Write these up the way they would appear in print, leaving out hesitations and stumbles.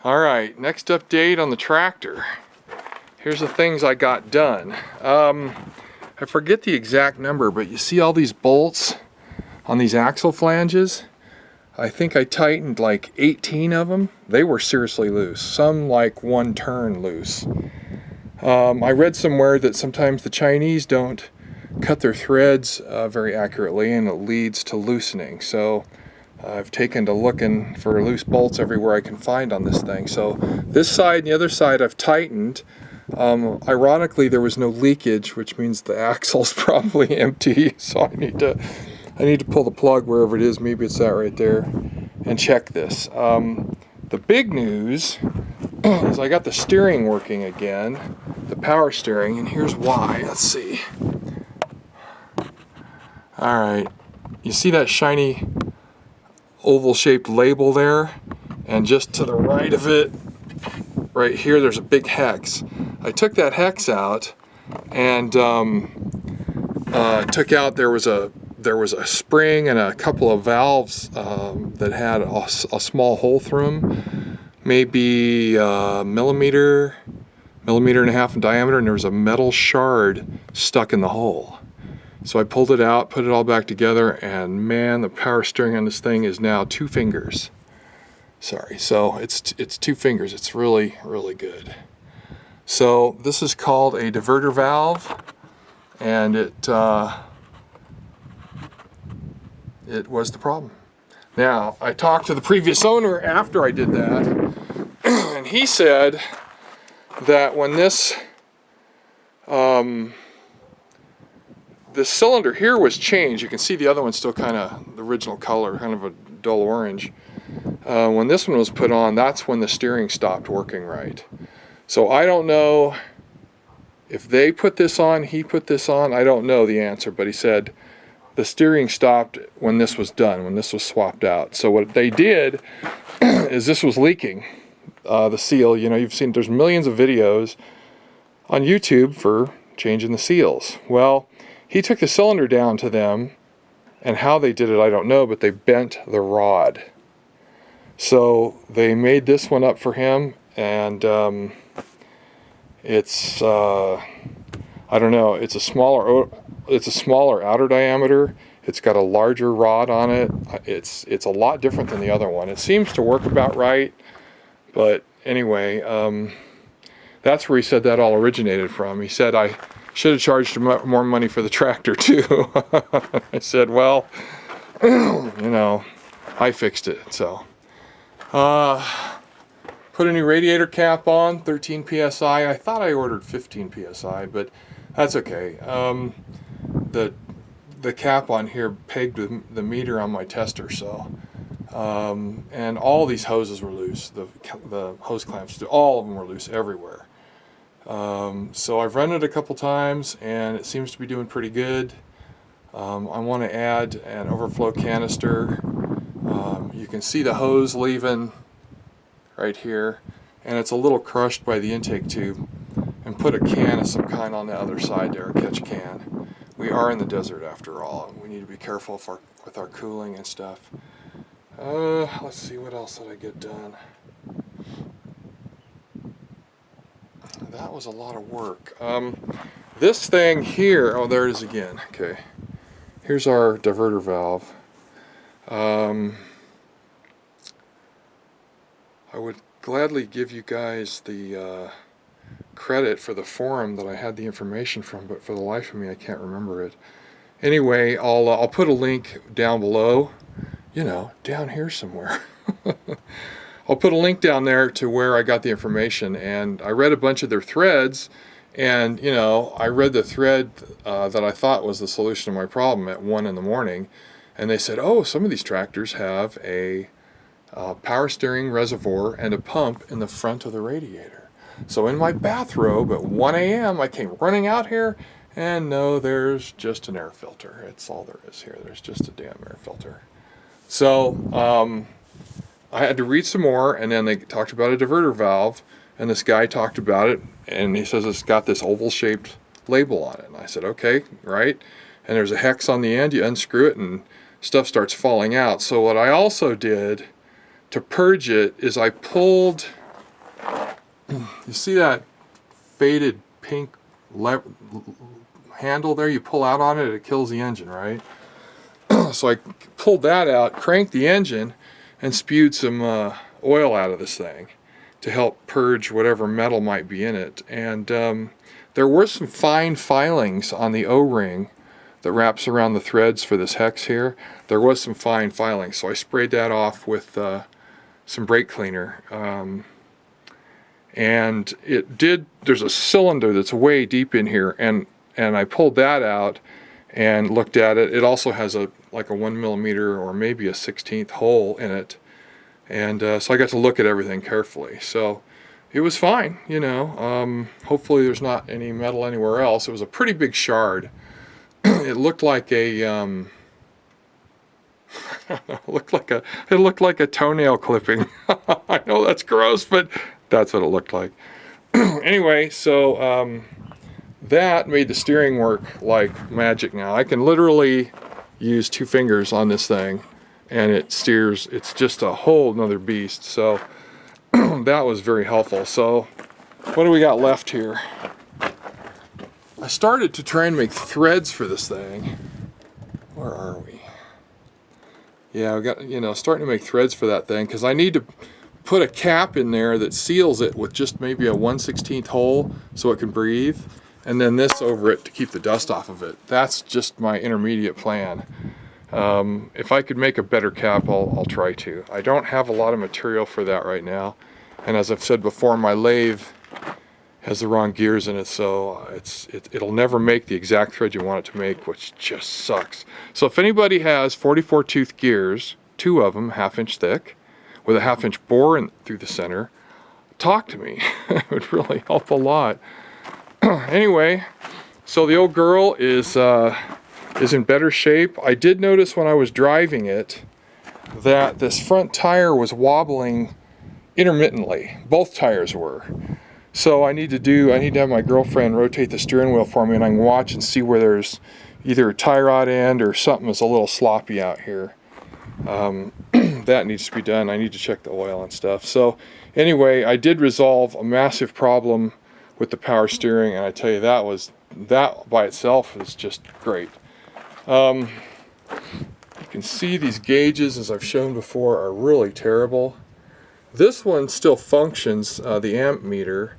Alright, next update on the tractor. Here's the things I got done. I forget the exact number, but you see all these bolts on these axle flanges? I think I tightened like 18 of them. They were seriously loose, some like one turn loose. I read somewhere that sometimes the Chinese don't cut their threads very accurately, and it leads to loosening. So I've taken to looking for loose bolts everywhere I can find on this thing. So this side and the other side I've tightened. Ironically, there was no leakage, which means the axle's probably empty. So I need to pull the plug wherever it is. Maybe it's that right there, and check this. The big news is I got the steering working again, the power steering, and here's why. Let's see. All right, you see that shiny oval-shaped label there, and just to the right of it, right here, there's a big hex. I took that hex out and took out, there was a spring and a couple of valves that had a small hole through them, maybe millimeter and a half in diameter, and there was a metal shard stuck in the hole. So I pulled it out, put it all back together, and man, the power steering on this thing is now 2 fingers. Sorry, so it's 2 fingers. It's really, really good. So this is called a diverter valve, and it was the problem. Now, I talked to the previous owner after I did that, and he said that when this cylinder here was changed, you can see the other one's still kind of the original color, kind of a dull orange. When this one was put on, that's when the steering stopped working right. So I don't know if they put this on, he put this on, I don't know the answer, but he said the steering stopped when this was done, when this was swapped out. So what they did is this was leaking, the seal. You know, you've seen, there's millions of videos on YouTube for changing the seals. Well, he took the cylinder down to them, and how they did it I don't know, but they bent the rod. So they made this one up for him, and it's I don't know, it's a smaller outer diameter. It's got a larger rod on it. It's a lot different than the other one. It seems to work about right, but anyway, that's where he said that all originated from. He said I should have charged him more money for the tractor too. I said, well, you know, I fixed it. So put a new radiator cap on, 13 psi. I thought I ordered 15 psi, but that's okay. The cap on here pegged with the meter on my tester, so and all these hoses were loose. The hose clamps, all of them were loose everywhere. So I've run it a couple times, and it seems to be doing pretty good. I want to add an overflow canister. You can see the hose leaving right here, and it's a little crushed by the intake tube, and put a can of some kind on the other side there, a catch can. We are in the desert after all, and we need to be careful with our cooling and stuff. Let's see, what else did I get done? That was a lot of work. This thing here, oh, there it is again. Okay, here's our diverter valve. I would gladly give you guys the credit for the forum that I had the information from, but for the life of me I can't remember it. Anyway, I'll put a link down below, you know, down here somewhere. I'll put a link down there to where I got the information, and I read a bunch of their threads, and you know, I read the thread that I thought was the solution to my problem at 1 in the morning, and they said, oh, some of these tractors have a power steering reservoir and a pump in the front of the radiator. So in my bathrobe at 1 a.m. I came running out here, and no, there's just an air filter. It's all there is here. There's just a damn air filter. So I had to read some more, and then they talked about a diverter valve, and this guy talked about it, and he says it's got this oval-shaped label on it. And I said, okay, right. And there's a hex on the end. You unscrew it, and stuff starts falling out. So what I also did to purge it is I pulled You see that faded pink handle there? You pull out on it, it kills the engine, right? So I pulled that out, cranked the engine, and spewed some oil out of this thing to help purge whatever metal might be in it. And there were some fine filings on the O-ring that wraps around the threads for this hex here. There was some fine filings, so I sprayed that off with some brake cleaner. And it did, there's a cylinder that's way deep in here, and I pulled that out and looked at it. It also has like a 1 millimeter or maybe a 1/16 hole in it. And so I got to look at everything carefully. So it was fine, you know. Hopefully there's not any metal anywhere else. It was a pretty big shard. It looked like a it looked like a toenail clipping. I know that's gross, but that's what it looked like. Anyway, so that made the steering work like magic now. I can literally use 2 fingers on this thing and it steers. It's just a whole nother beast. So that was very helpful. So what do we got left here? I started to try and make threads for this thing. Where are we? Yeah, I got, you know, starting to make threads for that thing because I need to put a cap in there that seals it with just maybe a 1/16 hole so it can breathe, and then this over it to keep the dust off of it. That's just my intermediate plan. If I could make a better cap, I'll try to. I don't have a lot of material for that right now, and as I've said before, my lathe has the wrong gears in it, so it'll never make the exact thread you want it to make, which just sucks. So if anybody has 44 tooth gears, 2 of them 1/2 inch thick, with a 1/2 inch bore through the center, talk to me. It would really help a lot. Anyway, so the old girl is in better shape. I did notice when I was driving it that this front tire was wobbling intermittently. Both tires were. So I need to have my girlfriend rotate the steering wheel for me, and I can watch and see where there's either a tie rod end or something is a little sloppy out here. That needs to be done. I need to check the oil and stuff. So anyway, I did resolve a massive problem with the power steering, and I tell you, that by itself is just great. You can see these gauges, as I've shown before, are really terrible. This one still functions, the amp meter,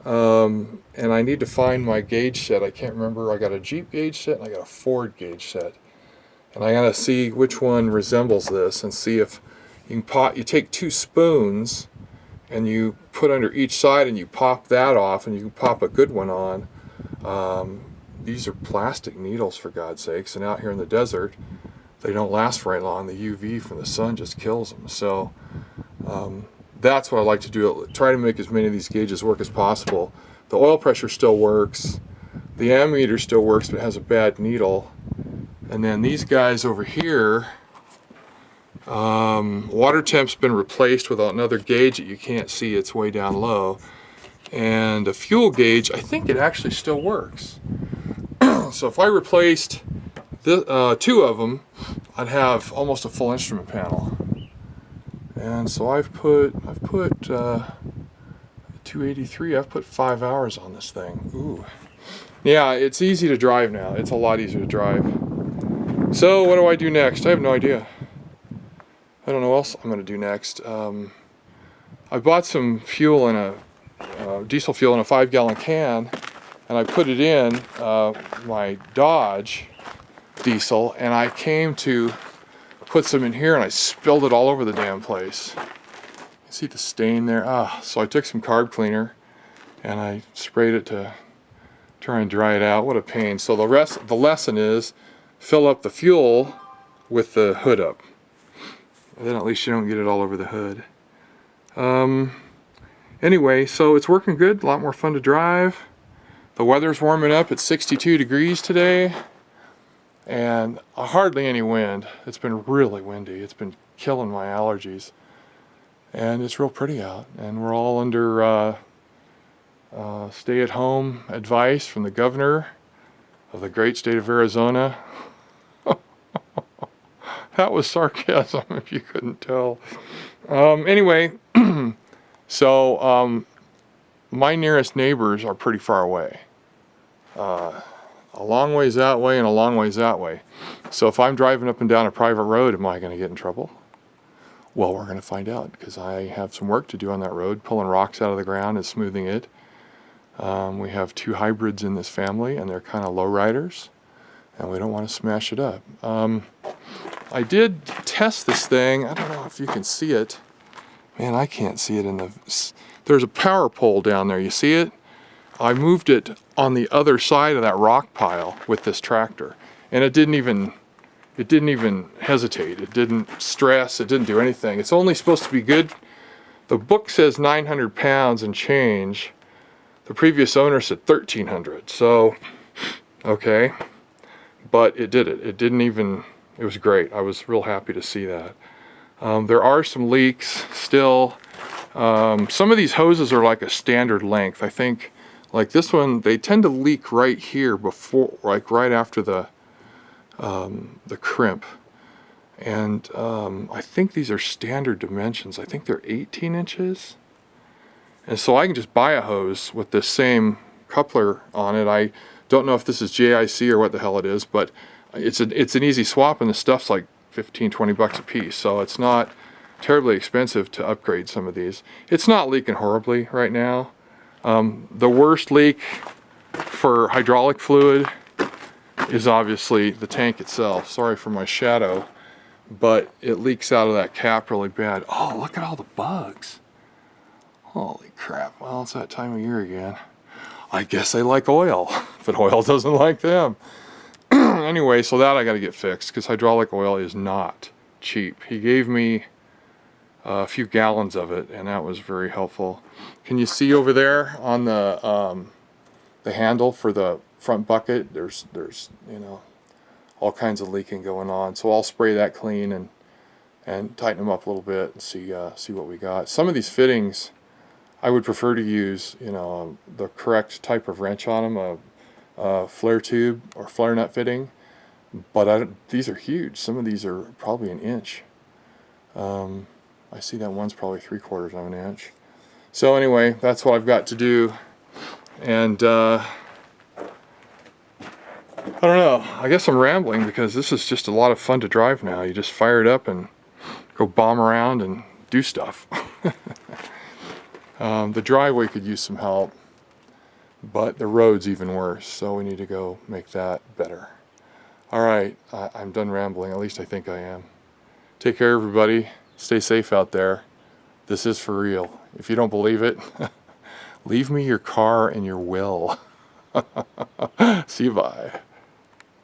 and I need to find my gauge set. I can't remember. I got a Jeep gauge set and I got a Ford gauge set, and I gotta see which one resembles this and see if you can you take 2 spoons and you put under each side and you pop that off, and you can pop a good one on. These are plastic needles, for God's sakes, and out here in the desert they don't last very long. The UV from the sun just kills them. So that's what I like to do. Try to make as many of these gauges work as possible. The oil pressure still works. The ammeter still works, but it has a bad needle. And then these guys over here, water temp's been replaced with another gauge that you can't see. It's way down low. And a fuel gauge, I think it actually still works. So if I replaced 2 of them, I'd have almost a full instrument panel. And so I've put 283. I've put 5 hours on this thing. Ooh, yeah, it's easy to drive now. It's a lot easier to drive. So what do I do next? I have no idea. I don't know what else I'm going to do next. I bought some fuel in a diesel fuel in a 5-gallon can, and I put it in my Dodge diesel, and I came to put some in here and I spilled it all over the damn place. You see the stain there? So I took some carb cleaner and I sprayed it to try and dry it out. What a pain. So the lesson is fill up the fuel with the hood up. And then at least you don't get it all over the hood. Anyway, so it's working good, a lot more fun to drive. The weather's warming up. It's 62 degrees today. And hardly any wind. It's been really windy. It's been killing my allergies. And it's real pretty out. And we're all under stay-at-home advice from the governor of the great state of Arizona. That was sarcasm, if you couldn't tell. Anyway, so my nearest neighbors are pretty far away. A long ways that way and a long ways that way. So if I'm driving up and down a private road, am I going to get in trouble? Well, we're going to find out, because I have some work to do on that road, pulling rocks out of the ground and smoothing it. We have 2 hybrids in this family, and they're kind of low riders, and we don't want to smash it up. I did test this thing. I don't know if you can see it. Man, I can't see it in the... There's a power pole down there. You see it? I moved it on the other side of that rock pile with this tractor, and it didn't even hesitate. It didn't stress. It didn't do anything. It's only supposed to be good. The book says 900 pounds and change. The previous owner said 1,300. So, okay. But it did it. It didn't even, it was great. I was real happy to see that. There are some leaks still. Some of these hoses are like a standard length. I think, like this one, they tend to leak right here before, like right after the crimp. And I think these are standard dimensions. I think they're 18 inches. And so I can just buy a hose with this same coupler on it. I don't know if this is JIC or what the hell it is, but it's an easy swap, and the stuff's like 15, 20 bucks a piece. So it's not terribly expensive to upgrade some of these. It's not leaking horribly right now. The worst leak for hydraulic fluid is obviously the tank itself. Sorry for my shadow, but it leaks out of that cap really bad. Oh, look at all the bugs. Holy crap. Well, it's that time of year again. I guess they like oil, but oil doesn't like them. Anyway, so that I got to get fixed, because hydraulic oil is not cheap. He gave me a few gallons of it, and that was very helpful. Can you see over there on the handle for the front bucket? There's you know, all kinds of leaking going on. So I'll spray that clean and tighten them up a little bit and see what we got. Some of these fittings, I would prefer to use, you know, the correct type of wrench on them, a flare tube or flare nut fitting. But these are huge. Some of these are probably an inch. I see that one's probably 3/4 of an inch. So anyway, that's what I've got to do. And I don't know. I guess I'm rambling, because this is just a lot of fun to drive now. You just fire it up and go bomb around and do stuff. The driveway could use some help, but the road's even worse, so we need to go make that better. Alright, I'm done rambling. At least I think I am. Take care, everybody. Stay safe out there. This is for real. If you don't believe it, leave me your car and your will. See you, bye.